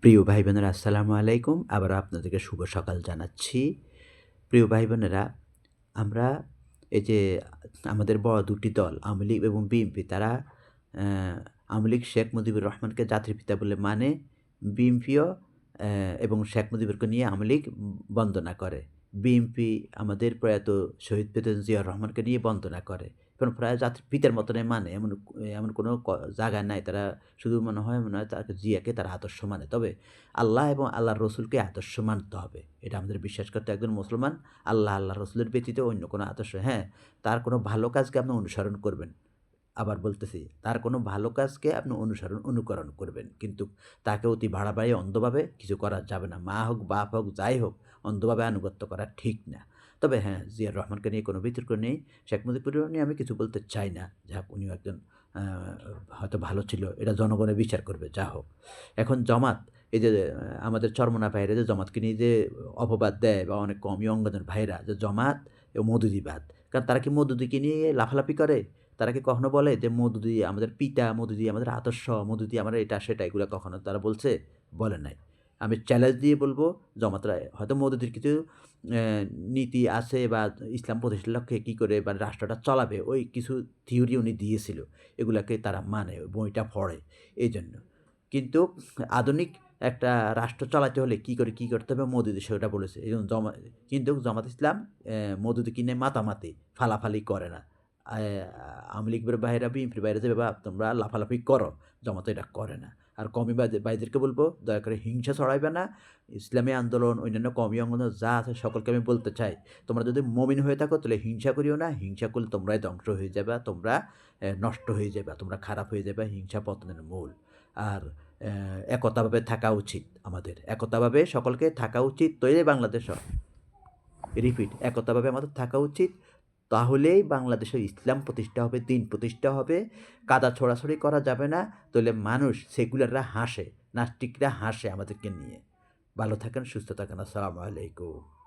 প্রিয় ভাই বোনেরা আসসালামু আলাইকুম। আবারও আপনাদেরকে শুভ সকাল জানাচ্ছি। প্রিয় ভাই বোনেরা, আমরা এই যে আমাদের বড় দুটি দল আওয়ামী লীগ এবং বিএনপি তারা অ্যা আওয়ামী লীগ শেখ মুজিবুর রহমানকে জাতির পিতা বলে মানে, বিএনপিও এবং শেখ মুজিবুরকে নিয়ে আওয়ামী লীগ বন্দনা করে। বিএনপি আমাদের প্রয়াত শহীদ প্রেসিডেন্ট জিয়াউর রহমানকে নিয়ে বন্দনা করে। এবং প্রায় জাতির পিতার মতনই মানে এমন এমন কোনো জায়গা নাই তারা শুধু মনে হয় তাকে জিয়াকে তারা আদর্শ মানে। তবে আল্লাহ এবং আল্লাহর রসুলকে আদর্শ মানতে হবে। এটা আমাদের বিশ্বাস করতে একজন মুসলমান আল্লাহর রসুলের ব্যতীত অন্য কোনো আদর্শ হ্যাঁ, তার কোনো ভালো কাজকে আপনি অনুসরণ করবেন। আবার বলতেছি, তার কোনো ভালো কাজকে আপনি অনুকরণ করবেন। কিন্তু তাকে অতি বাড়াবাড়ি অন্ধভাবে কিছু করা যাবে না। মা হোক, বাপ হোক, যাই হোক, অন্ধভাবে আনুগত্য করা ঠিক না। তবে হ্যাঁ, জিয়াউর রহমানকে নিয়ে কোনো বিতর্ক নেই। শেখ মুজিবুরও নিয়ে আমি কিছু বলতে চাই না। যাক, উনিও একজন আ হয়তো ভালো ছিল। এটা জনগণের বিচার করবে, যা হোক। এখন জামাত, এই যে আমাদের চরমোনা ভাইরা যে জামাতকে নিয়ে যে অপবাদ দেয় বা অনেক কওমি অঙ্গনের ভাইরা যে জামাত ও মওদুদিবাদ। কারণ তারা কি মওদুদিকে নিয়ে লাফালাফি করে? তারা কি কখনো বলে যে মওদুদি আমাদের পিতা, মওদুদি আমাদের আদর্শ, মওদুদি আমরা এটা সেটা এগুলা কখনো তারা বলছে? বলে নাই। আমি চ্যালেঞ্জ দিয়ে বলব জামাতরা হয়তো মওদুদির কিছু অ্যা নীতি আছে বা ইসলাম প্রতিষ্ঠার লক্ষ্যে কী করে বা রাষ্ট্রটা চালাবে ওই কিছু থিওরি উনি দিয়েছিল। এগুলাকে তারা মানে, বইটা পড়ে এইজন্য। কিন্তু আধুনিক একটা রাষ্ট্র চালাতে হলে কী করতে হবে মওদুদি সেটা বলেছে। এজন্য কিন্তু জামাত ইসলাম মওদুদিকে নিয়ে মাতামাতি, ফালাফালি করে না। আওয়ামী লীগের ভাইয়েরা, বিএনপির ভাইয়েরা যেভাবে তোমরা লাফালাফি করো, জামাত এটা করে না। আর কওমি ভাইদেরকে বলব, দয়া করে হিংসা ছড়াইবে না। ইসলামী আন্দোলন, অন্যান্য কওমি আন্দোলন যা আছে সকলকে আমি বলতে চাই, তোমরা যদি মুমিন হয়ে থাকো তাহলে হিংসা করিও না। হিংসা করলে তোমরাই ধ্বংস হয়ে যাবা, তোমরা নষ্ট হয়ে যাবা, তোমরা খারাপ হয়ে যাবা। হিংসা পতনের মূল। আর একতাভাবে থাকা উচিত আমাদের। একতাভাবে সকলকে থাকা উচিত, তৈরি বাংলাদেশ রিপিট, একতাভাবে আমাদের থাকা উচিত। তাহলেই বাংলাদেশের ইসলাম প্রতিষ্ঠা হবে, দ্বীন প্রতিষ্ঠা হবে। কাদা ছোড়াছড়ি করা যাবে না। তাহলে মানুষ, সেকুলাররা হাসে, নাস্তিকরা হাসে আমাদেরকে নিয়ে। ভালো থাকেন, সুস্থ থাকেন। আসসালামু আলাইকুম।